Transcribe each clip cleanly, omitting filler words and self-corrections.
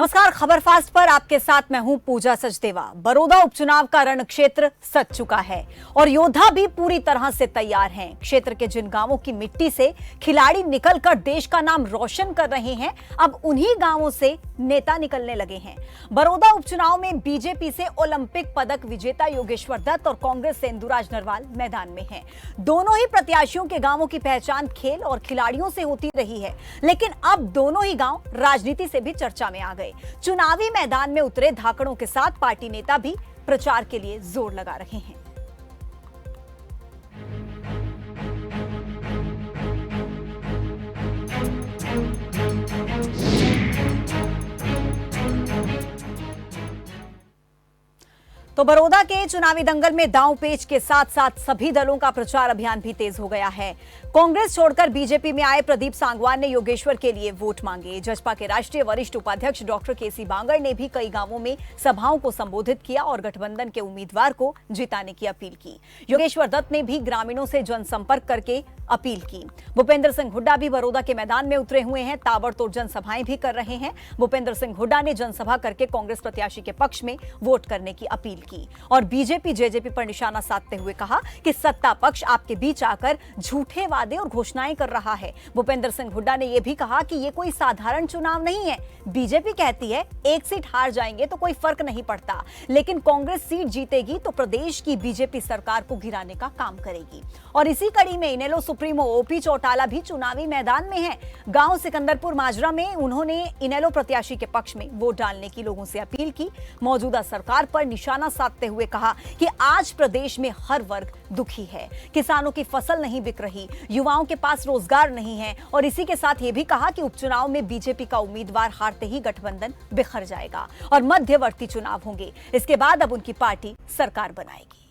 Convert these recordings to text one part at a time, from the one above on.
नमस्कार, खबर फास्ट पर आपके साथ मैं हूं पूजा सचदेवा। बड़ौदा उपचुनाव का रण क्षेत्र सज चुका है और योद्धा भी पूरी तरह से तैयार हैं। क्षेत्र के जिन गांवों की मिट्टी से खिलाड़ी निकलकर देश का नाम रोशन कर रहे हैं, अब उन्हीं गांवों से नेता निकलने लगे हैं। बड़ौदा उपचुनाव में बीजेपी से ओलंपिक पदक विजेता योगेश्वर दत्त और कांग्रेस से इंदुराज नरवाल मैदान में हैं। दोनों ही प्रत्याशियों के गांवों की पहचान खेल और खिलाड़ियों से होती रही है, लेकिन अब दोनों ही गांव राजनीति से भी चर्चा में आ गए। चुनावी मैदान में उतरे धाकड़ों के साथ पार्टी नेता भी प्रचार के लिए जोर लगा रहे हैं। तो बड़ौदा के चुनावी दंगल में दांव पेच के साथ साथ सभी दलों का प्रचार अभियान भी तेज हो गया है। कांग्रेस छोड़कर बीजेपी में आए प्रदीप सांगवान ने योगेश्वर के लिए वोट मांगे। जसपा के राष्ट्रीय वरिष्ठ उपाध्यक्ष डॉक्टर केसी बांगर ने भी कई गांवों में सभाओं को संबोधित किया और गठबंधन के उम्मीदवार को जिताने की अपील की। योगेश्वर दत्त ने भी ग्रामीणों से जनसंपर्क करके अपील की। भूपेंद्र सिंह हुड्डा भी बड़ौदा के मैदान में उतरे हुए हैं, ताबड़तोड़ जनसभाएं भी कर रहे हैं। भूपेंद्र सिंह हुड्डा ने जनसभा करके कांग्रेस प्रत्याशी के पक्ष में वोट करने की अपील की और बीजेपी जेजेपी पर निशाना साधते हुए कहा कि सत्ता पक्ष आपके बीच आकर झूठे वादे और घोषणाएं कर रहा है। भूपेंद्र सिंह हुड्डा ने यह भी कहा कि यह कोई साधारण चुनाव नहीं है। बीजेपी कहती है एक सीट हार जाएंगे तो कोई फर्क नहीं पड़ता, लेकिन कांग्रेस सीट जीतेगी तो प्रदेश की बीजेपी सरकार को गिराने का काम करेगी। और इसी कड़ी में इनेलो सुप्रीमो ओपी चौटाला भी चुनावी मैदान में है। गांव सिकंदरपुर माजरा में उन्होंने इनेलो प्रत्याशी के पक्ष में वोट डालने की लोगों से अपील की। मौजूदा सरकार पर निशाना साधते हुए कहा कि आज प्रदेश में हर वर्ग दुखी है। किसानों की फसल नहीं बिक रही, युवाओं के पास रोजगार नहीं है और इसी के साथ यह भी कहा कि उपचुनाव में बीजेपी का उम्मीदवार हारते ही गठबंधन बिखर जाएगा और मध्यवर्ती चुनाव होंगे। इसके बाद अब उनकी पार्टी सरकार बनाएगी।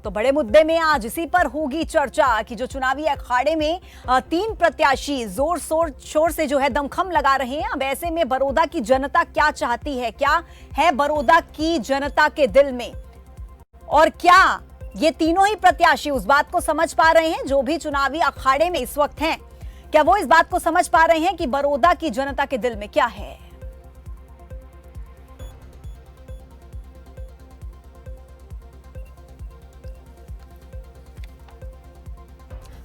तो बड़े मुद्दे में आज इसी पर होगी चर्चा कि जो चुनावी अखाड़े में तीन प्रत्याशी जोर शोर से जो है दमखम लगा रहे हैं। अब ऐसे में बड़ौदा की जनता क्या चाहती है, क्या है बड़ौदा की जनता के दिल में, और क्या ये तीनों ही प्रत्याशी उस बात को समझ पा रहे हैं, जो भी चुनावी अखाड़े में इस वक्त हैं, क्या वो इस बात को समझ पा रहे हैं कि बड़ौदा की जनता के दिल में क्या है।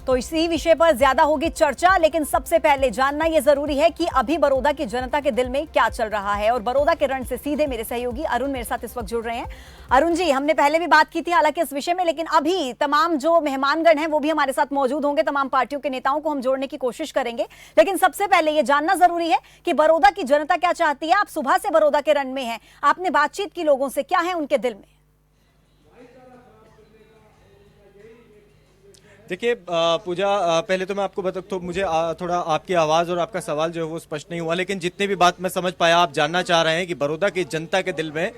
तो इसी विषय पर ज्यादा होगी चर्चा, लेकिन सबसे पहले जानना यह जरूरी है कि अभी बड़ौदा की जनता के दिल में क्या चल रहा है। और बड़ौदा के रण से सीधे मेरे सहयोगी अरुण मेरे साथ इस वक्त जुड़ रहे हैं। अरुण जी, हमने पहले भी बात की थी हालांकि इस विषय में, लेकिन अभी तमाम जो मेहमानगण हैं वो भी हमारे साथ मौजूद होंगे। तमाम पार्टियों के नेताओं को हम जोड़ने की कोशिश करेंगे, लेकिन सबसे पहले यह जानना जरूरी है कि बड़ौदा की जनता क्या चाहती है। आप सुबह से बड़ौदा के रण में हैं, आपने बातचीत की लोगों से, क्या है उनके दिल में? देखिए पूजा, पहले तो मैं आपको बता, तो मुझे थोड़ा आपकी आवाज़ और आपका सवाल जो है वो स्पष्ट नहीं हुआ, लेकिन जितनी भी बात मैं समझ पाया, आप जानना चाह रहे हैं कि बड़ौदा की जनता के दिल में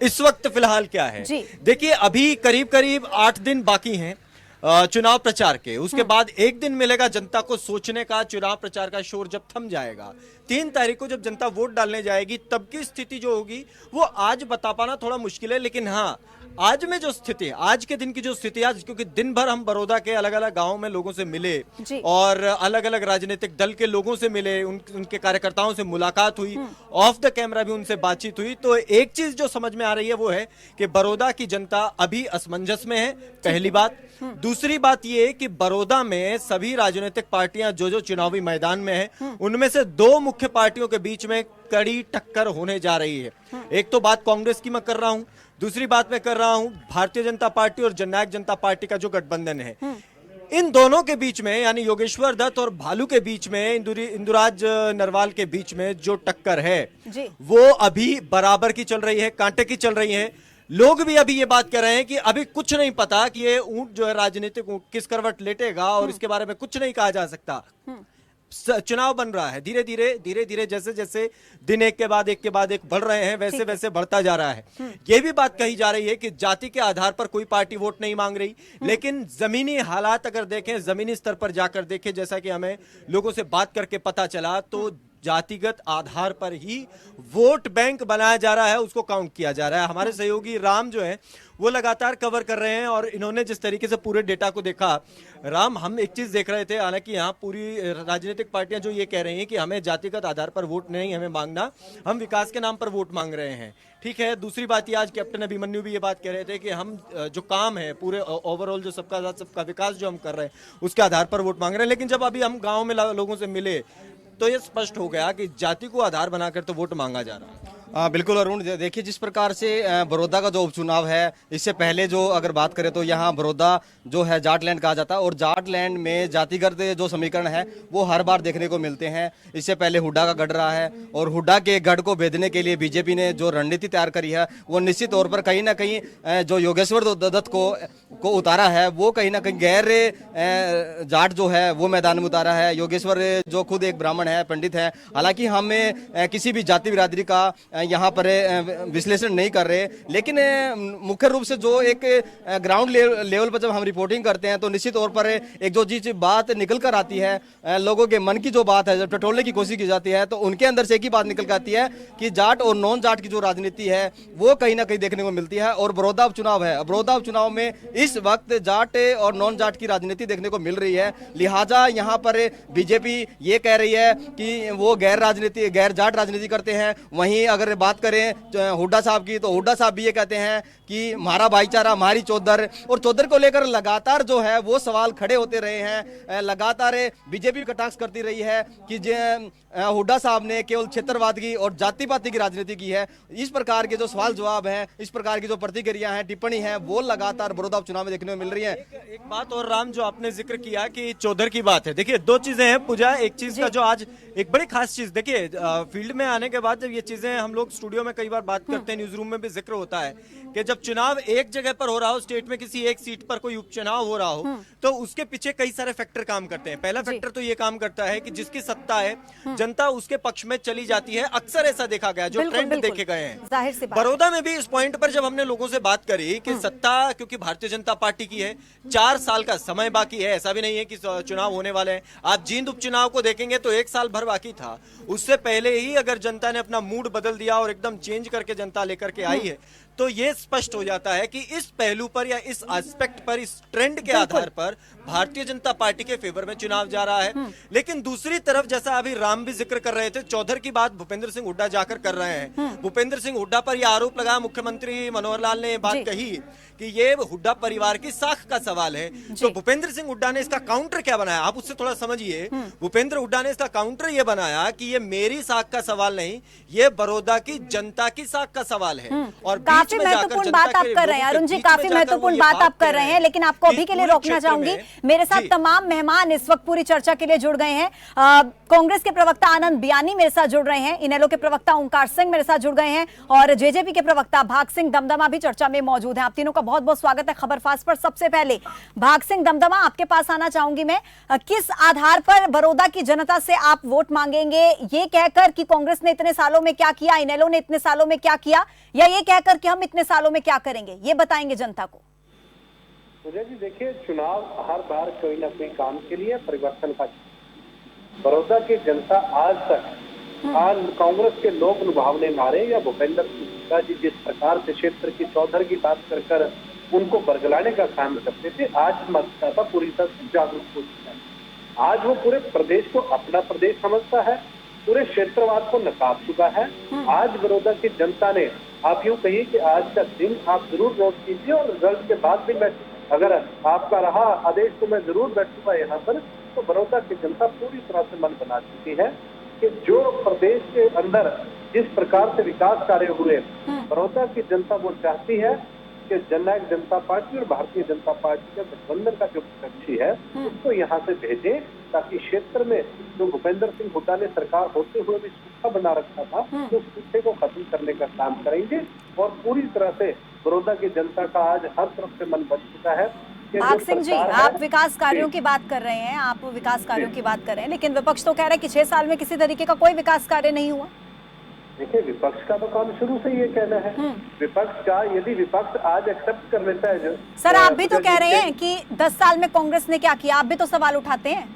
इस वक्त फिलहाल क्या है। देखिए, अभी करीब करीब 8 दिन बाकी हैं चुनाव प्रचार के। उसके बाद एक दिन मिलेगा जनता को सोचने का। चुनाव प्रचार का शोर जब थम जाएगा, 3 तारीख को जब जनता वोट डालने जाएगी, तब की स्थिति जो होगी वो आज बता पाना थोड़ा मुश्किल है। लेकिन हाँ, आज में जो स्थिति, आज के दिन की जो स्थिति, आज क्योंकि दिन भर हम बड़ौदा के अलग अलग गांवों में लोगों से मिले और अलग अलग राजनीतिक दल के लोगों से मिले, उनके कार्यकर्ताओं से मुलाकात हुई, ऑफ द कैमरा भी उनसे बातचीत हुई। तो एक चीज जो समझ में आ रही है वो है कि बड़ौदा की जनता अभी असमंजस में है, पहली बात। दूसरी बात यह है कि बड़ौदा में सभी राजनीतिक पार्टियां जो चुनावी मैदान में है, उनमें से 2 मुख्य पार्टियों के बीच में कड़ी टक्कर होने जा रही है। एक तो बात कांग्रेस की मैं कर रहा हूं, दूसरी बात मैं कर रहा हूं भारतीय जनता पार्टी और जननायक जनता पार्टी का जो गठबंधन है। इन दोनों के बीच में, यानी योगेश्वर दत्त और भालू के बीच में, इंदुराज नरवाल के बीच में जो टक्कर है वो अभी बराबर की चल रही है, कांटे की चल रही है। लोग भी अभी ये बात कर रहे हैं कि अभी कुछ नहीं पता कि ये ऊंट जो है राजनीतिक ऊंट किस करवट लेटेगा और इसके बारे में कुछ नहीं कहा जा सकता। चुनाव बन रहा है, धीरे धीरे जैसे जैसे दिन एक के बाद एक बढ़ रहे हैं, वैसे वैसे बढ़ता जा रहा है। ये भी बात कही जा रही है कि जाति के आधार पर कोई पार्टी वोट नहीं मांग रही, लेकिन जमीनी हालात अगर देखें, जमीनी स्तर पर जाकर देखें, जैसा कि हमें लोगों से बात करके पता चला, तो जातिगत आधार पर ही वोट बैंक बनाया जा रहा है, उसको काउंट किया जा रहा है। हमारे सहयोगी राम जो है वो लगातार कवर कर रहे हैं और इन्होंने जिस तरीके से पूरे डेटा को देखा, राम हम एक चीज देख रहे थे, हालांकि यहाँ पूरी राजनीतिक पार्टियां जो ये कह रही हैं कि हमें जातिगत आधार पर वोट नहीं हमें मांगना, हम विकास के नाम पर वोट मांग रहे हैं। ठीक है, दूसरी बात ये आज कैप्टन अभिमन्यु भी ये बात कह रहे थे कि हम जो काम है पूरे ओवरऑल जो सबका साथ सबका विकास जो हम कर रहे हैं उसके आधार पर वोट मांग रहे हैं। लेकिन जब अभी हम गाँव में लोगों से मिले तो ये स्पष्ट हो गया कि जाति को आधार बनाकर तो वोट मांगा जा रहा है। बिल्कुल अरुण, देखिए जिस प्रकार से बड़ौदा का जो उपचुनाव है, इससे पहले जो अगर बात करें तो यहाँ बड़ौदा जो है जाटलैंड कहा जाता है और जाटलैंड में जातिगत जो समीकरण है वो हर बार देखने को मिलते हैं। इससे पहले हुड्डा का गढ़ रहा है और हुड्डा के गढ़ को भेदने के लिए बीजेपी ने जो रणनीति तैयार करी है वो निश्चित तौर पर कहीं ना कहीं जो योगेश्वर दत्त को उतारा है वो कहीं ना कहीं गैर जाट जो है वो मैदान में उतारा है। योगेश्वर जो खुद एक ब्राह्मण है, पंडित है, हालांकि हमें किसी भी जाति बिरादरी का यहाँ पर विश्लेषण नहीं कर रहे, लेकिन मुख्य रूप से जो एक ग्राउंड लेवल पर जब हम रिपोर्टिंग करते हैं तो निश्चित तौर पर एक जो चीज बात निकल कर आती है, लोगों के मन की जो बात है जब टटोलने की कोशिश की जाती है तो उनके अंदर से एक ही बात निकल कर आती है कि जाट और नॉन जाट की जो राजनीति है वो कहीं ना कहीं देखने को मिलती है। और बड़ौदा उपचुनाव है, बड़ौदा उपचुनाव में इस वक्त जाट और नॉन जाट की राजनीति देखने को मिल रही है। लिहाजा यहाँ पर बीजेपी ये कह रही है कि वो गैर जाट राजनीति करते हैं। वहीं अगर बात करें हुड्डा साहब की तो हुड्डा साहब भी ये कहते हैं कि हमारा भाईचारा, हमारी चौधर, और चौधर को लेकर लगातार जो है वो सवाल खड़े होते रहे हैं। लगातार बीजेपी कटाक्ष करती रही है कि हुड्डा साहब ने केवल क्षेत्रवाद की और जाति पाति की राजनीति की है। इस प्रकार के जो सवाल जवाब हैं, इस प्रकार की जो प्रतिक्रिया हैं, टिप्पणी है वो लगातार बड़ौदा उपचुनाव में देखने को मिल रही है। एक बात और राम जो आपने जिक्र किया कि चौधर की बात है, देखिए दो चीजें हैं पूजा। एक चीज का जो आज एक बड़ी खास चीज, देखिए फील्ड में आने के बाद जब ये चीजें हम लोग स्टूडियो में कई बार बात करते हैं, न्यूज रूम में भी जिक्र होता है कि जब चुनाव एक जगह पर हो रहा हो, स्टेट में किसी एक सीट पर कोई उपचुनाव हो रहा हो तो उसके पीछे कई सारे फैक्टर काम करते हैं। पहला फैक्टर तो ये काम करता है कि जिसकी सत्ता है जनता उसके पक्ष में चली जाती है। अक्सर ऐसा देखा गया, जो ट्रेंड देखे गए हैं। जाहिर सी बात। बड़ौदा में भी इस पॉइंट पर जब हमने लोगों से बात करी कि सत्ता क्योंकि भारतीय जनता पार्टी की है, 4 साल का समय बाकी है, ऐसा भी नहीं है कि चुनाव होने वाले हैं। आप जींद उपचुनाव को देखेंगे तो 1 साल भर बाकी था। उससे पहले ही अगर जनता ने अपना मूड बदल दिया और एकदम चेंज करके जनता लेकर के आई है तो ये स्पष्ट हो जाता है कि इस पहलू पर या इस एस्पेक्ट पर, इस ट्रेंड के आधार पर भारतीय जनता पार्टी के फेवर में चुनाव जा रहा है। लेकिन दूसरी तरफ जैसा अभी राम भी जिक्र कर रहे थे, चौधर की बात भूपेंद्र सिंह हुड्डा जाकर कर रहे हैं। भूपेंद्र सिंह हुड्डा पर यह आरोप लगा, मुख्यमंत्री मनोहर लाल ने बात कही कि ये हुड्डा परिवार की साख का सवाल है। तो भूपेंद्र सिंह हुड्डा ने इसका काउंटर क्या बनाया, आप उससे थोड़ा समझिए। भूपेंद्र हुड्डा ने इसका काउंटर ये बनाया कि ये मेरी साख का सवाल नहीं, ये बड़ौदा की जनता की साख का सवाल है। और काफी महत्वपूर्ण बात आप कर रहे हैं अरुण जी, काफी महत्वपूर्ण बात आप कर रहे हैं, लेकिन आपको अभी के लिए रोकना चाहूंगी। मेरे साथ तमाम मेहमान इस वक्त पूरी चर्चा के लिए जुड़ गए हैं। कांग्रेस के प्रवक्ता आनंद बियानी मेरे साथ जुड़ रहे हैं, इनेलो के प्रवक्ता ओंकार सिंह मेरे साथ जुड़ गए हैं और जेजेपी के प्रवक्ता भाग सिंह दमदमा भी चर्चा में मौजूद हैं। आप तीनों का बहुत बहुत स्वागत है खबर फास्ट पर। सबसे पहले भाग सिंह दमदमा, आपके पास आना चाहूंगी मैं। किस आधार पर बड़ौदा की जनता से आप वोट मांगेंगे, ये कहकर कि कांग्रेस ने इतने सालों में क्या किया, इनेलो ने इतने सालों में क्या किया, या ये कहकर कि हम इतने सालों में क्या करेंगे, ये बताएंगे जनता को? मुझे जी देखिए, चुनाव हर बार कोई ना कोई काम के लिए परिवर्तन का। बड़ौदा की जनता आज तक कांग्रेस के लोक लुभावने नारे या भूपेंद्र सिंह जी जिस प्रकार से क्षेत्र की चौधर की बात कर उनको बरगलाने का काम करते थे, आज मतदाता पूरी तरह से जागरूक हो चुका है। आज वो पूरे प्रदेश को अपना प्रदेश समझता है, पूरे क्षेत्रवाद को नकार चुका है। आज बड़ौदा की जनता ने, आप यूं कहिए कि आज का दिन आप जरूर नोट कीजिए और रिजल्ट के बाद भी मैं, अगर आपका रहा आदेश तो मैं जरूर बैठूंगा यहाँ पर। तो बड़ौदा की जनता पूरी तरह से मन बना चुकी है कि जो प्रदेश के अंदर जिस प्रकार से विकास कार्य हुए, बड़ौदा की जनता वो चाहती है कि जननायक जनता पार्टी और भारतीय जनता पार्टी का गठबंधन का जो कक्षी है उसको यहाँ से भेजें, ताकि क्षेत्र में जो भूपेंद्र सिंह हुड्डा ने सरकार होते हुए भी सूखा बना रखा था, तो सूखे को खत्म करने का काम करेंगे। और पूरी तरह से बड़ौदा की जनता का आज हर तरफ से मन बन चुका है। भाग सिंह जी, आप विकास कार्यों की बात कर रहे हैं, आप विकास कार्यों की बात कर रहे हैं, लेकिन विपक्ष तो कह रहा है कि 6 साल में किसी तरीके का कोई विकास कार्य नहीं हुआ। देखिए, विपक्ष का तो काम शुरू से ये कहना है। विपक्ष का, यदि विपक्ष आज एक्सेप्ट कर लेता है जो सर, आप भी तो कह रहे हैं कि 10 साल में कांग्रेस ने क्या किया, आप भी तो सवाल उठाते हैं।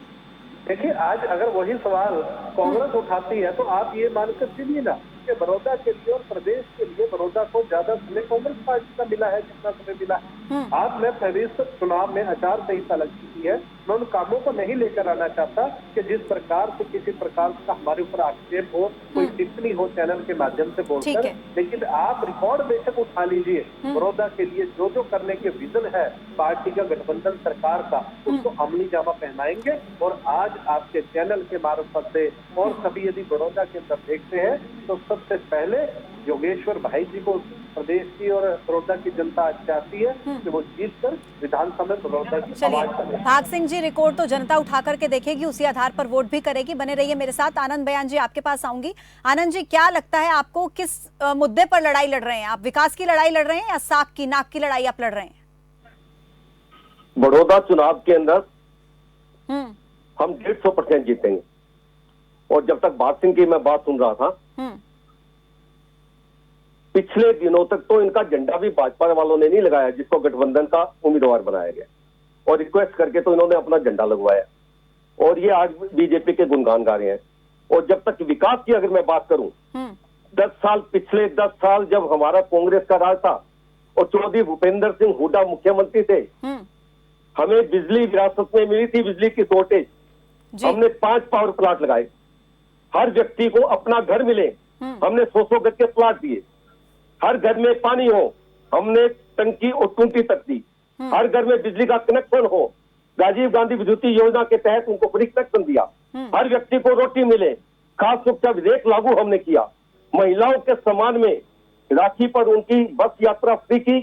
देखिए, आज अगर वही सवाल कांग्रेस उठाती है तो आप ये मानकर चलिए ना कि बड़ौदा के लिए और प्रदेश के लिए बड़ौदा को ज्यादा समय कांग्रेस पार्टी का मिला है जितना समय मिला है। आज मैं प्रदेश चुनाव में आचार संहिता लग चुकी है, मैं उन कामों को नहीं लेकर आना चाहता कि जिस प्रकार से किसी प्रकार का हमारे ऊपर आक्षेप हो, कोई टिप्पणी हो चैनल के माध्यम से बोलकर, लेकिन आप रिकॉर्ड बेशक उठा लीजिए। बड़ौदा के लिए जो जो करने के विजन है पार्टी का, गठबंधन सरकार का, उसको अमली जामा पहनाएंगे। और आज आपके चैनल के मार्फत से और सभी यदि बड़ौदा के अंदर देखते हैं तो सबसे पहले योगेश्वर भाई जी को प्रदेश की और बड़ौदा की जनता आज चाहती है कि वो जीत कर विधानसभा में बड़ौदा की चलिए, आवाज बने। भाग सिंह जी, रिकॉर्ड तो जनता उठा करके देखेगी, उसी आधार पर वोट भी करेगी। बने रहिए मेरे साथ। आनंद बयान जी, आपके पास आऊंगी। आनंद जी, क्या लगता है आपको, किस मुद्दे पर लड़ाई लड़ रहे हैं आप? विकास की लड़ाई लड़ रहे हैं या साख की नाक की लड़ाई आप लड़ रहे हैं? बड़ौदा चुनाव के अंदर हम 150% जीतेंगे। और जब तक भाग सिंह की मैं बात सुन रहा था, पिछले दिनों तक तो इनका झंडा भी भाजपा वालों ने नहीं लगाया जिसको गठबंधन का उम्मीदवार बनाया गया, और रिक्वेस्ट करके तो इन्होंने अपना झंडा लगवाया, और ये आज बीजेपी के गुणगान गा रहे हैं। और जब तक विकास की अगर मैं बात करूं, 10 साल, पिछले 10 साल जब हमारा कांग्रेस का राज था और चौधरी भूपेंद्र सिंह हुड्डा मुख्यमंत्री थे, हमें बिजली विरासत में मिली थी, बिजली की शॉर्टेज, हमने 5 पावर प्लांट लगाए, हर व्यक्ति को अपना घर मिले, हमने 100 गज के प्लाट दिए, हर घर में पानी हो, हमने टंकी और टूंटी तक दी, हर घर में बिजली का कनेक्शन हो, राजीव गांधी विद्युत योजना के तहत उनको फ्री कनेक्शन दिया, हर व्यक्ति को रोटी मिले, खास सुरक्षा विधेयक लागू हमने किया, महिलाओं के सम्मान में राखी पर उनकी बस यात्रा फ्री की,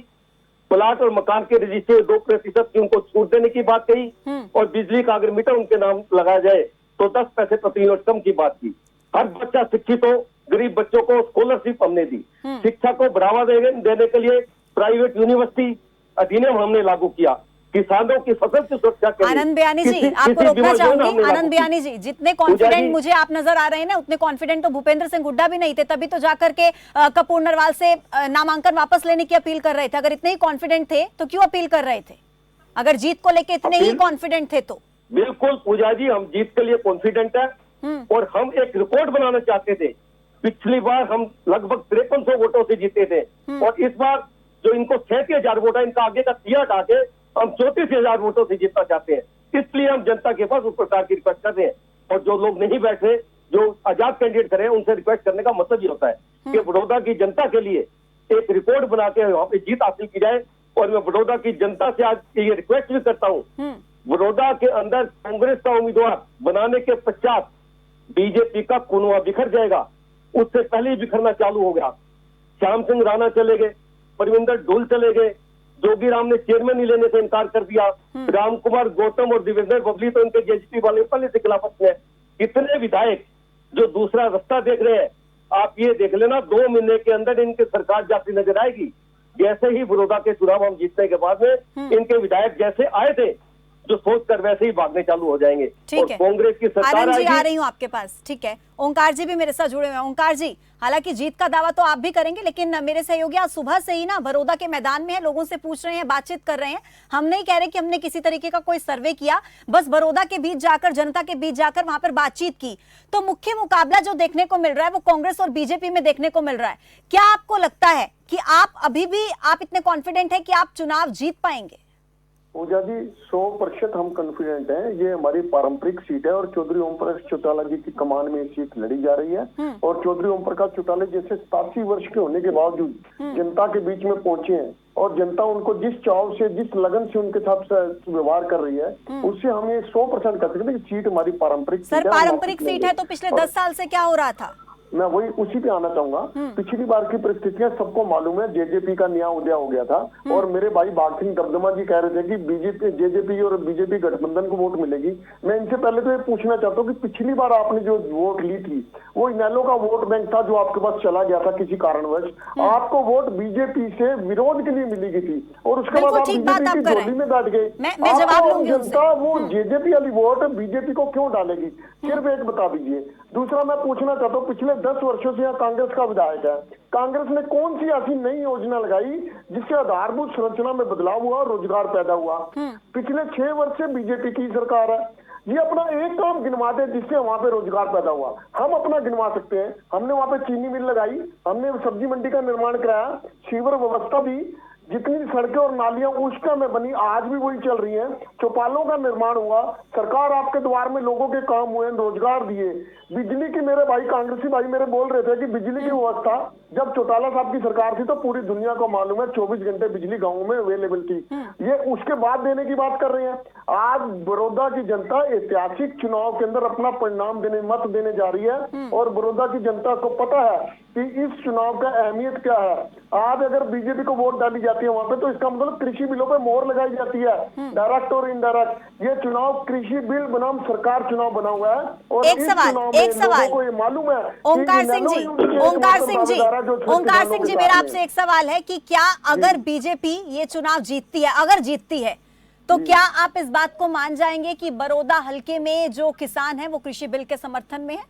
प्लाट और मकान के रजिस्ट्री 2% की उनको छूट देने की बात कही, और बिजली का अगर मीटर उनके नाम लगाया जाए तो 10 पैसे प्रति यूनिट कम की बात की। हर बच्चा शिक्षित हो, गरीब बच्चों को स्कॉलरशिप हमने दी, शिक्षा को बढ़ावा देने के लिए प्राइवेट यूनिवर्सिटी अधिनियम हमने लागू किया, किसानों की फसल की सुरक्षा के लिए। आनंद बयानी जी, आपको रोकना चाहूंगी। आनंद बयानी जी, जितने कॉन्फिडेंट मुझे आप नजर आ रहे हैं ना, उतने कॉन्फिडेंट तो भूपेंद्र सिंह हुड्डा भी नहीं थे, तभी तो जाकर के कपूर नरवाल से नामांकन वापस लेने की अपील कर रहे थे। अगर इतने ही कॉन्फिडेंट थे तो क्यों अपील कर रहे थे? अगर जीत को लेके इतने ही कॉन्फिडेंट थे तो। बिल्कुल पूजा जी, हम जीत के लिए कॉन्फिडेंट है, और हम एक रिकॉर्ड बनाना चाहते थे। पिछली बार हम लगभग 5300 वोटों से जीते थे, और इस बार जो इनको 37,000 वोट है, इनका आगे का तिया हटा के हम 34,000 वोटों से जीतना चाहते हैं। इसलिए हम जनता के पास उस प्रकार की रिक्वेस्ट कर रहे हैं, और जो लोग नहीं बैठे, जो आजाद कैंडिडेट करें, उनसे रिक्वेस्ट करने का मतलब ये होता है कि बड़ौदा की जनता के लिए एक रिकॉर्ड बना के वहां पे जीत हासिल की जाए। और मैं बड़ौदा की जनता से आज ये रिक्वेस्ट भी करता हूँ, बड़ौदा के अंदर कांग्रेस का उम्मीदवार बनाने के पश्चात बीजेपी का कुनवा बिखर जाएगा, उससे पहले ही बिखरना चालू हो गया। श्याम सिंह राणा चले गए, परविंदर ढोल चले गए, जोगीराम ने चेयरमैन ही लेने से इनकार कर दिया, राम कुमार गौतम और देवेंद्र बबली तो इनके जेजेपी वाले पहले से खिलाफत में। कितने विधायक जो दूसरा रास्ता देख रहे हैं, आप ये देख लेना 2 महीने के अंदर इनकी सरकार जाती नजर आएगी। जैसे ही बड़ौदा के चुनाव हम जीतने के बाद में इनके विधायक जैसे आए थे, जो सोच कर वैसे ही भागने चालू हो जाएंगे। ठीक है, कांग्रेस की सरकार आनंद जी आएगी। आ रही हूँ आपके पास। ठीक है, ओंकार जी भी मेरे साथ जुड़े हुए हैं। ओंकार जी, हालांकि जीत का दावा तो आप भी करेंगे, लेकिन मेरे सहयोगी आज सुबह से ही ना बड़ौदा के मैदान में है, लोगों से पूछ रहे हैं, बातचीत कर रहे हैं। हम नहीं कह रहे कि हमने किसी तरीके का कोई सर्वे किया, बस बड़ौदा के बीच जाकर, जनता के बीच जाकर वहां पर बातचीत की। तो मुख्य मुकाबला जो देखने को मिल रहा है वो कांग्रेस और बीजेपी में देखने को मिल रहा है। क्या आपको लगता है कि आप अभी भी आप इतने कॉन्फिडेंट है कि आप चुनाव जीत पाएंगे? पूजा जी, 100% हम कॉन्फिडेंट हैं। ये हमारी पारंपरिक सीट है और चौधरी ओम प्रकाश चौटाला जी की कमान में ये सीट लड़ी जा रही है। और चौधरी ओम प्रकाश चौटाला जैसे 87 वर्ष के होने के बावजूद जनता के बीच में पहुंचे हैं, और जनता उनको जिस चाव से, जिस लगन से उनके साथ व्यवहार कर रही है, उससे हम ये 100% कर सकते हैं कि सीट हमारी पारंपरिक सीट है। सर, पारंपरिक सीट है तो पिछले 10 साल से क्या हो रहा था? मैं वही उसी पे आना चाहूंगा। पिछली बार की परिस्थितियां सबको मालूम है, जेजेपी का नया उदय हो गया था, और मेरे भाई भाग सिंह दमदमा जी कह रहे थे कि बीजेपी, जेजेपी और बीजेपी गठबंधन को वोट मिलेगी। मैं इनसे पहले तो ये पूछना चाहता हूँ कि पिछली बार आपने जो वोट ली थी वो इनेलो का वोट बैंक था जो आपके पास चला गया था किसी कारणवश, आपको वोट बीजेपी से विरोध के लिए मिली थी, और उसके बाद आप बीजेपी की झोली में बैठ गए। जनता वो जेजेपी वाली वोट बीजेपी को क्यों डालेगी? सिर्फ एक बता दीजिए। दूसरा मैं पूछना चाहता हूँ, पिछले 10 वर्षों से यहाँ कांग्रेस का विधायक है, कांग्रेस ने कौन सी ऐसी नई योजना लगाई जिससे आधारभूत संरचना में बदलाव हुआ और रोजगार पैदा हुआ? पिछले 6 वर्ष से बीजेपी की सरकार है। ये अपना एक काम गिनवा दे जिससे वहां पे रोजगार पैदा हुआ। हम अपना गिनवा सकते हैं, हमने वहां पे चीनी मिल लगाई, हमने सब्जी मंडी का निर्माण कराया, सीवर व्यवस्था भी, जितनी सड़कें और नालियां उस समय बनी आज भी वही चल रही हैं, चौपालों का निर्माण हुआ, सरकार आपके द्वार में लोगों के काम हुए, रोजगार दिए, बिजली की, मेरे भाई कांग्रेसी भाई मेरे बोल रहे थे कि बिजली की व्यवस्था जब चौटाला साहब की सरकार थी तो पूरी दुनिया को मालूम है 24 घंटे बिजली गाँव में अवेलेबल थी, ये उसके बाद देने की बात कर रहे हैं। आज बड़ौदा की जनता ऐतिहासिक चुनाव के अंदर अपना परिणाम देने, मत देने जा रही है और बड़ौदा की जनता को पता है कि इस चुनाव का अहमियत क्या है। आज अगर बीजेपी को वोट डाली जाती है वहां पे तो इसका मतलब कृषि बिलों पे मोहर लगाई जाती है, डायरेक्ट और इनडायरेक्ट। ये चुनाव कृषि बिल बनाम सरकार चुनाव बना हुआ है और एक सवाल लोगों को ये मालूम है कि ओंकार सिंह जी, ओंकार सिंह जी, मेरा आपसे एक सवाल है कि क्या अगर बीजेपी ये चुनाव जीतती है, अगर जीतती है, तो क्या आप इस बात को मान जाएंगे कि बड़ौदा हलके में जो किसान है वो कृषि बिल के समर्थन में है,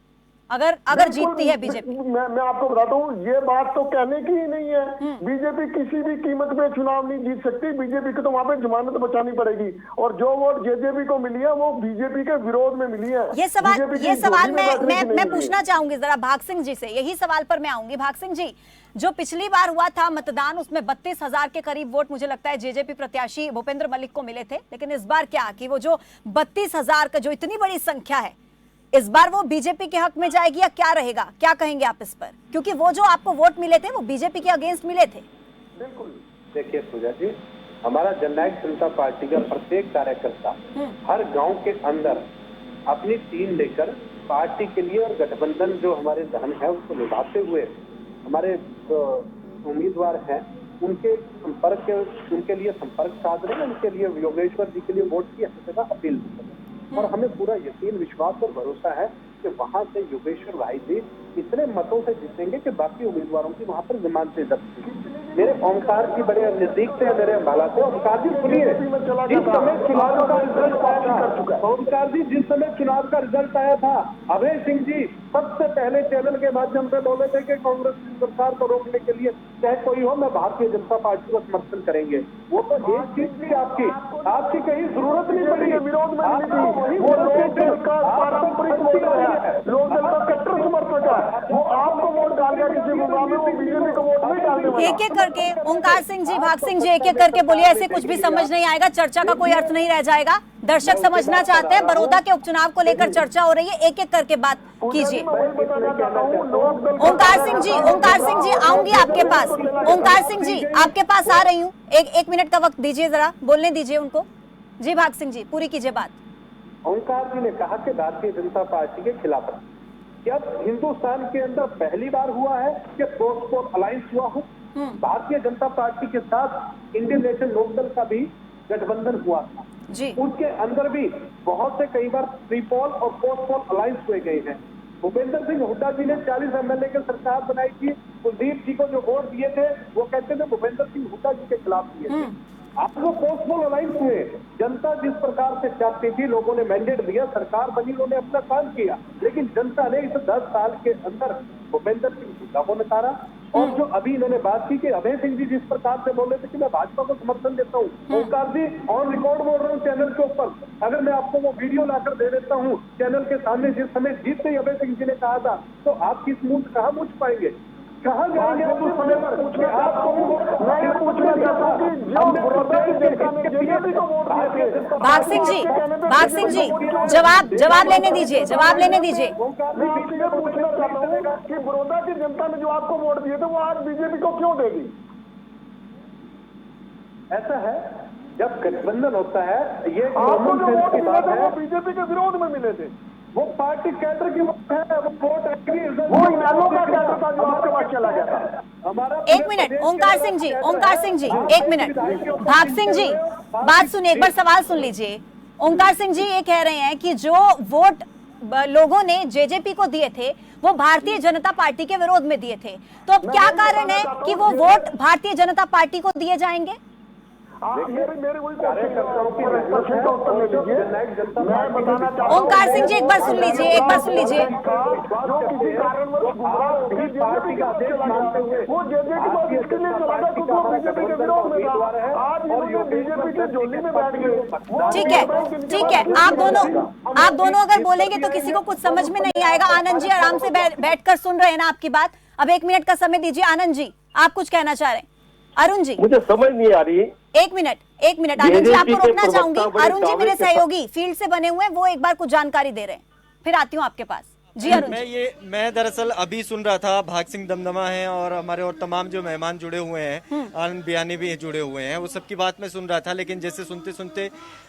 अगर जीतती है बीजेपी? मैं आपको बताता हूँ, ये बात तो कहने की ही नहीं है। बीजेपी किसी भी कीमत पे चुनाव नहीं जीत सकती, बीजेपी को तो वहां पे जमानत बचानी पड़ेगी और जो वोट जेजेपी को मिली है वो बीजेपी के विरोध में मिली है। ये सवाल मैं पूछना चाहूंगी जरा भाग सिंह जी से, यही सवाल पर मैं आऊंगी। भाग सिंह जी, जो पिछली बार हुआ था मतदान उसमें 32,000 के करीब वोट मुझे लगता है जेजेपी प्रत्याशी भूपेंद्र मलिक को मिले थे, लेकिन इस बार क्या कि वो जो 32,000 का जो इतनी बड़ी संख्या है इस बार वो बीजेपी के हक में जाएगी या क्या रहेगा, क्या कहेंगे आप इस पर? क्योंकि वो जो आपको वोट मिले थे वो बीजेपी के अगेंस्ट मिले थे। बिल्कुल, देखिए पूजा जी, हमारा जननायक जनता पार्टी का प्रत्येक कार्यकर्ता हर गांव के अंदर अपनी टीम लेकर पार्टी के लिए और गठबंधन जो हमारे धन है उसको निभाते हुए हमारे उम्मीदवार हैं उनके लिए संपर्क साध रहे हैं, उनके लिए योगेश्वर जी के लिए वोट की हर जगह अपील कर रहे हैं और हमें पूरा यकीन, विश्वास और भरोसा है कि वहां से योगेश्वर भाई जी इतने मतों से जीतेंगे कि बाकी उम्मीदवारों की वहां पर जमानतें जब्त होंगी। मेरे ओमकार जी बड़े नजदीक से मेरे अम्बाला से, ओमकार जी सुनिए, जिस समय चुनाव का रिजल्ट आया था, ओमकार जी जिस समय चुनाव का रिजल्ट आया था, अभय सिंह जी सबसे पहले चैनल के माध्यम से बोले थे कि कांग्रेस सरकार को रोकने के लिए चाहे कोई हो, मैं भारतीय जनता पार्टी को समर्थन करेंगे। वो तो एक चीज भी आपकी कहीं जरूरत नहीं पड़ी, विरोध में वो आपको वोट डाल गया किसी मुकाम में, वो बीजेपी को वोट नहीं डालने वाला। एक एक करके ओंकार सिंह जी, भाग सिंह जी, एक एक करके बोलिए, ऐसे कुछ भी समझ नहीं आएगा, चर्चा का कोई अर्थ नहीं रह जाएगा। दर्शक समझना चाहते हैं, बड़ौदा के उपचुनाव को लेकर चर्चा हो रही है, एक एक करके बात कीजिए। ओंकार सिंह जी आऊंगी आपके पास, ओंकार सिंह जी आपके पास आ रही हूँ, एक मिनट का वक्त दीजिए, जरा बोलने दीजिए उनको। जी भाग सिंह जी, पूरी कीजिए बात। ओंकार जी ने कहा कि भारतीय जनता पार्टी के खिलाफ क्या हिंदुस्तान के अंदर पहली बार हुआ है कि पोस्ट अलायंस हुआ हो? भारतीय जनता पार्टी के साथ इंडियन नेशनल लोकदल का भी गठबंधन हुआ था जी। उसके अंदर भी बहुत से कई बार प्री पोल और पोस्ट पोल अलायंस हुए गए हैं। भूपेंद्र सिंह हुड्डा जी ने 40 एमएलए की सरकार बनाई थी, कुलदीप जी को जो वोट दिए थे वो कहते थे भूपेंद्र सिंह हुड्डा जी के खिलाफ दिए थे। आप वो पोस्ट पोल अलायंस हुए, जनता जिस प्रकार से चाहती थी, लोगों ने मैंडेट दिया, सरकार बनी, उन्होंने अपना काम किया, लेकिन जनता ने इस 10 साल के अंदर भूपेंद्र सिंह हुड्डा को नकारा। और जो अभी इन्होंने बात की कि अभय सिंह जी जिस प्रकार से बोल रहे थे कि मैं भाजपा को समर्थन देता हूँ, ओंकार जी ऑन रिकॉर्ड बोल रहा हूँ चैनल के ऊपर, अगर मैं आपको वो वीडियो लाकर दे देता हूँ चैनल के सामने, जिस समय जीतते ही अभय सिंह जी ने कहा था, तो आप किस मुंह से कहाँ पूछ पाएंगे, कहाँ जाएंगे आप उस समय पर? भाग सिंह जी जवाब लेने दीजिए, जवाब लेने दीजिए। पूछना चाहता हूँ कि बड़ौदा की जनता ने जो आपको वोट दिए थे वो आज बीजेपी को क्यों देगी? ऐसा है, जब गठबंधन होता है, ये आपको जो वोट मिले थे वो बीजेपी के विरोध में मिले थे, वो पार्टी कैडर की वोट है, वो वोट आएगी, वो इनालों का कैडर था जो आपके पास चला गया था। हमारा एक मिनट ओंकार सिंह जी, एक मिनट, भाग सिंह जी बात सुनिए, एक बार सवाल सुन लीजिए। ओंकार सिंह जी ये कह रहे हैं कि जो वोट लोगों ने जेजेपी को दिए थे वो भारतीय जनता पार्टी के विरोध में दिए थे, तो अब क्या कारण है कि वो वोट भारतीय जनता पार्टी को दिए जाएंगे? मेरे वही कार्यकर्ताओं की मेहनत है का उत्तर ले लीजिए। जननायक जनता मैं पार्टी बताना चाहता हूं ओमकार सिंह जी एक बार सुन लीजिए, एक बार सुन लीजिए। जो किसी कारणवश गुमराह हो गई, पार्टी का आदेश मानते हुए वो जेजे के पास इसके लिए चला गया क्योंकि वो बीजेपी के विरोध में था। आज इन्होंने बीजेपी के झोली में बैठ गए। ठीक है, ठीक है, आप दोनों अगर बोलेंगे तो किसी को कुछ समझ में नहीं आएगा। आनंद जी आराम से बैठकर सुन रहे हैं ना आपकी बात। अब 1 मिनट का समय दीजिए। आनंद जी आप कुछ कहना चाह रहे हैं? अरुण जी मुझे समझ नहीं आ रही। 1 मिनट आनंद जी आपको बीजेपी के रोकना चाहूंगी। प्रवक्ता बड़े अरुण जी मेरे दावे के साथ- सहयोगी फील्ड से बने हुए हैं, वो एक बार कुछ जानकारी दे रहे हैं, फिर आती हूँ आपके पास। जी अरुण जी। मैं दरअसल अभी सुन रहा था, भाग सिंह दमदमा है और हमारे और तमाम जो मेहमान जुड़े हुए हैं, आनंद बियानी भी जुड़े हुए हैं, वो सबकी बात मैं सुन रहा था। लेकिन जैसे सुनते सुनते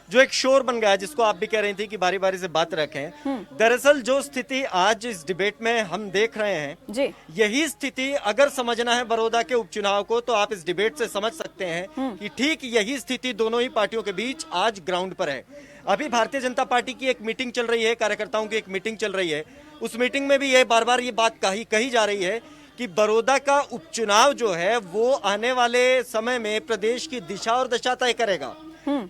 जो एक शोर बन गया, जिसको आप भी कह रही थी कि बारी बारी से बात रखें, दरअसल जो स्थिति आज इस डिबेट में हम देख रहे हैं, जी यही स्थिति अगर समझना है बड़ौदा के उपचुनाव को, तो आप इस डिबेट से समझ सकते हैं कि ठीक यही स्थिति दोनों ही पार्टियों के बीच आज ग्राउंड पर है। अभी भारतीय जनता पार्टी की एक मीटिंग चल रही है, कार्यकर्ताओं की एक मीटिंग चल रही है। उस मीटिंग में भी ये बार बार ये बात कही जा रही है कि बड़ौदा का उपचुनाव जो है वो आने वाले समय में प्रदेश की दिशा और दशा तय करेगा।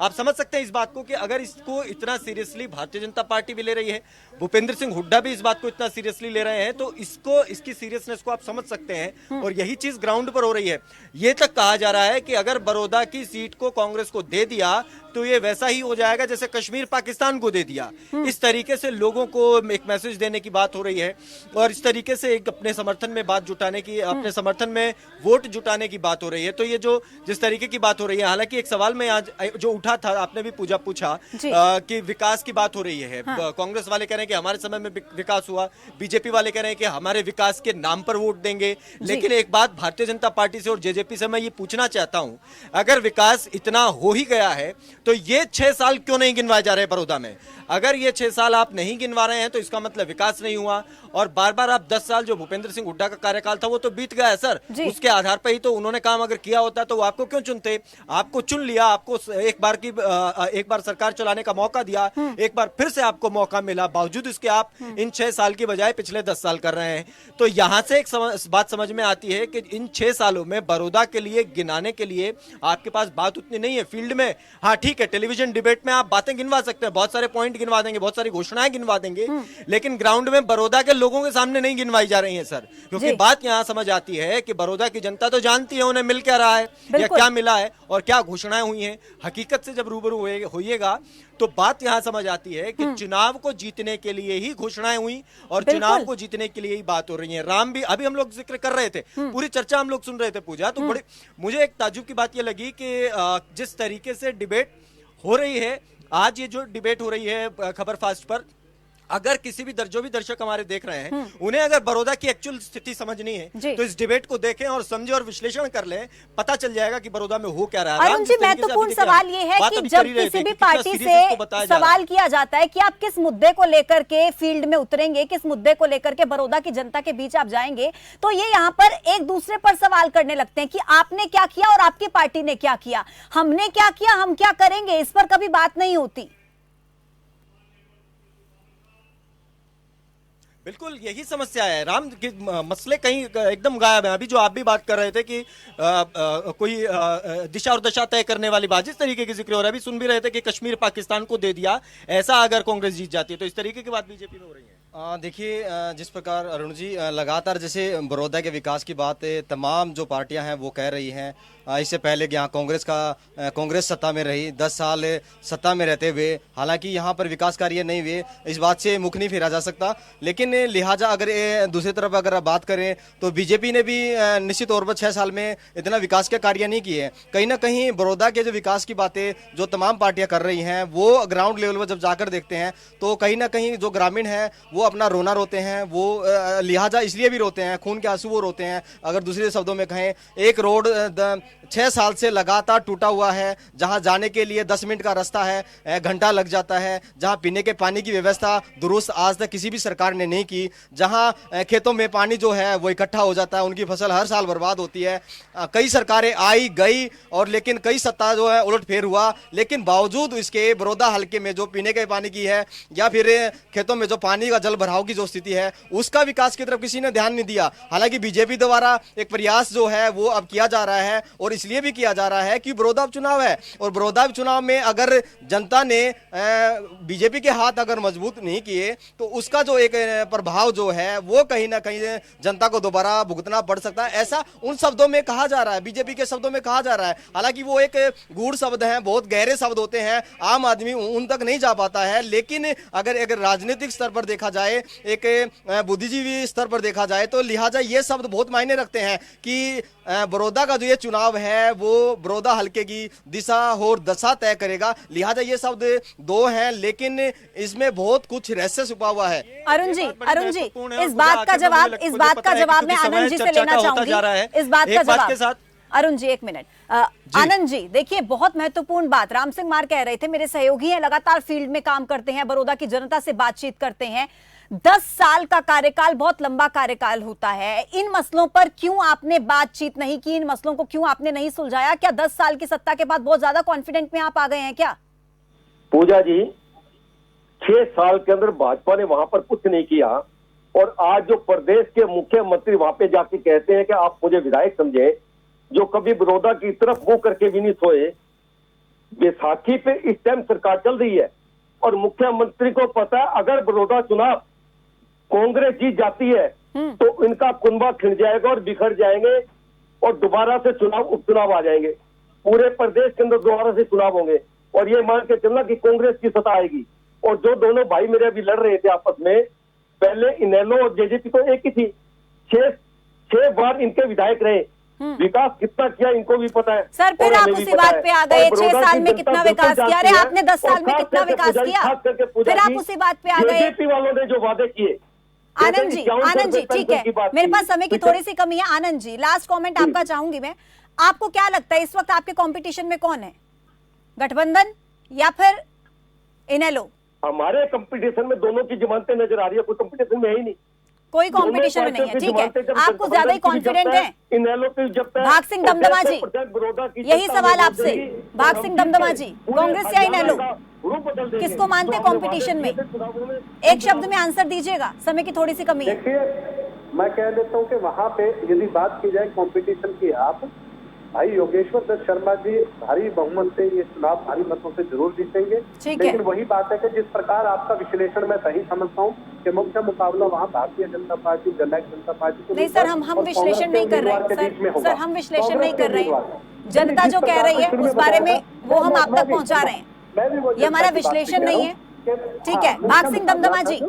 आप समझ सकते हैं इस बात को कि अगर इसको इतना सीरियसली भारतीय जनता पार्टी भी ले रही है, भूपेंद्र सिंह हुड्डा भी इस बात को इतना सीरियसली ले रहे हैं, तो इसकी सीरियसनेस को आप समझ सकते हैं। और यही चीज ग्राउंड पर हो रही है। ये तक कहा जा रहा है कि अगर बड़ौदा की सीट को कांग्रेस को दे दिया तो ये वैसा ही हो जाएगा जैसे कश्मीर पाकिस्तान को दे दिया। इस तरीके से लोगों को एक मैसेज देने की बात हो रही है और इस तरीके से एक अपने समर्थन में बात जुटाने की, अपने समर्थन में वोट जुटाने की बात हो रही है। तो ये जो जिस तरीके की बात हो रही है, हालांकि एक सवाल में आज जो उठा था, आपने भी पूजा पूछा कि विकास की बात हो रही है। कांग्रेस वाले कह रहे हैं कि हमारे समय में विकास हुआ, बीजेपी वाले कह रहे हैं कि हमारे विकास के नाम पर वोट देंगे। लेकिन एक बात भारतीय जनता पार्टी से और जेजेपी से मैं ये पूछना चाहता हूं, अगर विकास इतना हो ही गया है तो ये 6 साल क्यों नहीं गिनवाए जा रहे बड़ौदा में? अगर ये 6 साल आप नहीं गिनवा रहे हैं तो इसका मतलब विकास नहीं हुआ। और बार बार आप 10 साल जो भूपेंद्र सिंह हुड्डा का कार्यकाल था वो तो बीत गया है सर, उसके आधार पर ही तो उन्होंने काम अगर किया होता तो वो आपको क्यों चुनते? आपको चुन लिया, आपको एक बार सरकार चलाने का मौका दिया, एक बार फिर से आपको मौका मिला, बावजूद इसके आप इन 6 साल की बजाय पिछले 10 साल कर रहे हैं। तो यहां से एक बात समझ में आती है कि इन 6 सालों में बड़ौदा के लिए गिनाने के लिए आपके पास बात उतनी नहीं है फील्ड में। हाँ ठीक है, टेलीविजन डिबेट में आप बातें गिनवा सकते हैं, बहुत सारे पॉइंट गिनवा देंगे, बहुत सारी घोषणाएं गिनवा देंगे, लेकिन ग्राउंड में बड़ौदा के लोगों के सामने नहीं गिनवाई जा रही है सर। क्योंकि बात यहां समझ आती है कि बड़ौदा की जनता तो जानती है उन्हें मिल क्या रहा है या क्या मिला है और क्या घोषणाएं हुई हैं। हकीकत से जब रूबरू होइएगा तो बात यहां समझ आती है कि चुनाव को जीतने के लिए ही घोषणाएं हुई और चुनाव को जीतने के लिए ही बात हो रही है। राम भी अभी हम लोग जिक्र कर रहे थे, पूरी चर्चा हम लोग सुन रहे थे पूजा, तो बड़े मुझे एक ताज्जुब की बात ये लगी कि जिस तरीके से डिबेट हो रही है आज, ये जो डिबेट हो रही है खबर फास्ट पर, अगर किसी भी जो भी दर्शक हमारे देख रहे हैं उन्हें अगर बड़ौदा की एक्चुअल स्थिति समझनी है तो इस डिबेट को देखें और समझें और विश्लेषण कर लें, पता चल जाएगा कि बड़ौदा में हो क्या रहा है। अरुण जी महत्वपूर्ण सवाल ये है कि जब किसी भी पार्टी से सवाल किया जाता है कि आप किस मुद्दे को लेकर के फील्ड में उतरेंगे, किस मुद्दे को लेकर के बड़ौदा की जनता के बीच आप जाएंगे, तो ये यहाँ पर एक दूसरे पर सवाल करने लगते हैं कि आपने क्या किया और आपकी पार्टी ने क्या किया, हमने क्या किया, हम क्या करेंगे, इस पर कभी बात नहीं होती। बिल्कुल यही समस्या है राम, कि मसले कहीं एकदम गायब है। अभी जो आप भी बात कर रहे थे कि कोई दिशा और दशा तय करने वाली बात, जिस तरीके की जिक्र हो रहा है, अभी सुन भी रहे थे कि कश्मीर पाकिस्तान को दे दिया, ऐसा अगर कांग्रेस जीत जाती है तो इस तरीके की बात बीजेपी में हो रही है। देखिए, जिस प्रकार अरुण जी लगातार जैसे बड़ौदा के विकास की बात तमाम जो पार्टियां हैं वो कह रही हैं, इससे पहले कि यहाँ कांग्रेस सत्ता में रही, 10 साल सत्ता में रहते हुए हालांकि यहाँ पर विकास कार्य नहीं हुए, इस बात से मुख नहीं फेरा जा सकता। लेकिन लिहाजा अगर दूसरी तरफ अगर आप बात करें तो बीजेपी ने भी निश्चित तौर पर 6 साल में इतना विकास के कार्य नहीं किए। कहीं ना कहीं बड़ौदा के जो विकास की बातें जो तमाम पार्टियां कर रही हैं वो ग्राउंड लेवल पर जब जाकर देखते हैं तो कहीं ना कहीं जो ग्रामीण है वो अपना रोना रोते हैं, वो लिहाजा इसलिए भी रोते हैं, खून के आंसू वो रोते हैं। अगर दूसरे शब्दों में कहें, एक रोड 6 साल से लगातार टूटा हुआ है, जहां जाने के लिए 10 मिनट का रास्ता है, घंटा लग जाता है, जहां पीने के पानी की व्यवस्था दुरुस्त आज तक किसी भी सरकार ने नहीं की, जहां खेतों में पानी जो है वो इकट्ठा हो जाता है, उनकी फसल हर साल बर्बाद होती है। कई सरकारें आई गई और लेकिन कई सत्ता जो है उलटफेर हुआ, लेकिन बावजूद इसके बड़ौदा हल्के में जो पीने के पानी की है या फिर खेतों में जो पानी का जल भराव की जो स्थिति है उसका विकास की तरफ किसी ने ध्यान नहीं दिया। हालांकि बीजेपी द्वारा एक प्रयास जो है वो अब किया जा रहा है और इसलिए भी किया जा रहा है कि बड़ौदा उपचुनाव है, और बड़ौदा उपचुनाव में अगर जनता ने बीजेपी के हाथ अगर मजबूत नहीं किए तो उसका जो एक प्रभाव जो है वो कहीं ना कहीं जनता को दोबारा भुगतना पड़ सकता है, ऐसा उन शब्दों में कहा जा रहा है, बीजेपी के शब्दों में कहा जा रहा है। हालांकि वो एक गूढ़ शब्द हैं, बहुत गहरे शब्द होते हैं, आम आदमी उन तक नहीं जा पाता है। लेकिन अगर राजनीतिक स्तर पर देखा जाए, एक बुद्धिजीवी स्तर पर देखा जाए, तो लिहाजा ये शब्द बहुत मायने रखते हैं कि बड़ौदा का जो ये चुनाव है वो बड़ौदा हल्के की दिशा और दशा तय करेगा। लिहाजा ये शब्द दो हैं, लेकिन इसमें बहुत कुछ रहस्य छुपा हुआ है। अरुण जी, इस बात का जवाब मैं आनंद जी से लेना चाहूंगी। इस बात का जवाब अरुण जी, एक मिनट। आनंद जी, देखिए, बहुत महत्वपूर्ण बात राम सिंह मार कह रहे थे, मेरे सहयोगी हैं, लगातार फील्ड में काम करते हैं, बड़ौदा की जनता से बातचीत करते हैं। 10 साल का कार्यकाल बहुत लंबा कार्यकाल होता है। इन मसलों पर क्यों आपने बातचीत नहीं की? इन मसलों को क्यों आपने नहीं सुलझाया? क्या 10 साल की सत्ता के बाद बहुत ज्यादा कॉन्फिडेंट में आप आ गए हैं क्या? पूजा जी, 6 साल के अंदर भाजपा ने वहां पर कुछ नहीं किया, और आज जो प्रदेश के मुख्यमंत्री वहां पे जाके कहते हैं कि आप मुझे विधायक समझे, जो कभी बड़ौदा की तरफ मुंह करके भी नहीं सोए। बैसाखी पे इस टाइम सरकार चल रही है और मुख्यमंत्री को पता है अगर बड़ौदा चुनाव कांग्रेस जीत जाती है तो इनका कुनबा खिंड जाएगा और बिखर जाएंगे और दोबारा से उपचुनाव आ जाएंगे। पूरे प्रदेश के अंदर दोबारा से चुनाव होंगे और ये मान के चलना कि कांग्रेस की सत्ता आएगी। और जो दोनों भाई मेरे अभी लड़ रहे थे आपस में, पहले इनेलो और जेजेपी तो एक ही थी, 6 बार इनके विधायक रहे, विकास कितना किया इनको भी पता है। सर, फिर आप उसी बात पे आ गए, 6 साल में कितना विकास किया? अरे आपने 10 साल में कितना विकास किया? फिर आप उसी बात पे आ गए। बीजेपी वालों ने जो वादे किए। आनंद जी, ठीक है, मेरे पास समय की थोड़ी सी कमी है। आनंद जी, लास्ट कमेंट आपका चाहूंगी मैं। आपको क्या लगता है इस वक्त आपके कंपटीशन में कौन है, गठबंधन या फिर इनेलो? हमारे कंपटीशन में दोनों की जमानतें नजर आ रही है, कोई कंपटीशन में है ही नहीं, कोई कंपटीशन में नहीं है। ठीक है, आपको ज्यादा ही कॉन्फिडेंट है। भाग सिंह दमदमा जी, यही सवाल आपसे। भाग सिंह दमदमा जी, कांग्रेस या इनेलो, किसको मानते कंपटीशन में? एक शब्द में आंसर दीजिएगा, समय की थोड़ी सी कमी है। देखिए, मैं कह देता हूं कि वहां पे यदि बात की जाए कंपटीशन की, आप भाई योगेश्वर दत्त शर्मा जी भारी बहुमत से ये चुनाव भारी मतों से जरूर जीतेंगे। लेकिन वही बात है कि जिस प्रकार आपका विश्लेषण मैं सही समझता हूँ कि मुख्य मुकाबला वहाँ भारतीय जनता पार्टी, जननायक जनता पार्टी। नहीं सर, हम विश्लेषण नहीं कर रहे हैं सर, हम विश्लेषण नहीं कर रहे हैं। जनता जो कह रही है उस बारे में वो हम आप तक पहुँचा रहे हैं, ये हमारा विश्लेषण नहीं है। ठीक है, भाग सिंह दमदमा जी,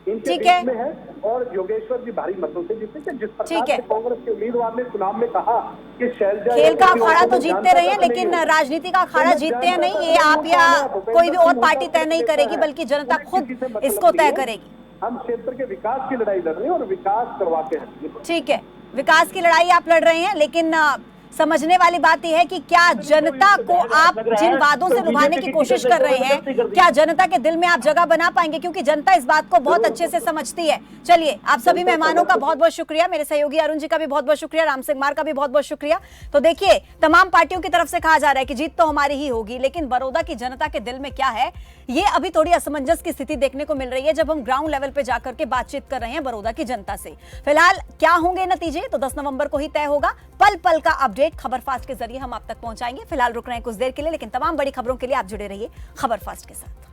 ठीक है, और योगेश्वर जी भारी मतों से जीते। जिस प्रकार से कांग्रेस के उम्मीदवार ने चुनाव में कहा कि शैलजा, खेल का अखाड़ा तो जीतते रहे हैं लेकिन राजनीति का अखाड़ा जीतते हैं नहीं, ये आप या कोई भी और पार्टी तय नहीं करेगी, बल्कि जनता खुद इसको तय करेगी। हम क्षेत्र के विकास की लड़ाई लड़ रहे हैं और विकास करवा के हैं। ठीक है, विकास की लड़ाई आप लड़ रहे हैं, लेकिन समझने वाली बात यह है कि क्या जनता को आप जिन वादों से लुभाने की कोशिश कर रहे हैं, क्या जनता के दिल में आप जगह बना पाएंगे? क्योंकि जनता इस बात को बहुत अच्छे से समझती है। चलिए, आप सभी मेहमानों का बहुत बहुत शुक्रिया, मेरे सहयोगी अरुण जी का भी बहुत बहुत शुक्रिया, राम सिंह मार का भी बहुत बहुत शुक्रिया। तो देखिए, तमाम पार्टियों की तरफ से कहा जा रहा है कि जीत तो हमारी ही होगी, लेकिन बड़ौदा की जनता के दिल में क्या है, ये अभी थोड़ी असमंजस की स्थिति देखने को मिल रही है जब हम ग्राउंड लेवल पे जाकर के बातचीत कर रहे हैं बड़ौदा की जनता से। फिलहाल क्या होंगे नतीजे, तो 10 नवंबर को ही तय होगा। पल पल का अपडेट खबर फास्ट के जरिए हम आप तक पहुंचाएंगे। फिलहाल रुक रहे हैं कुछ देर के लिए, लेकिन तमाम बड़ी खबरों के लिए आप जुड़े रहिए खबर फास्ट के साथ।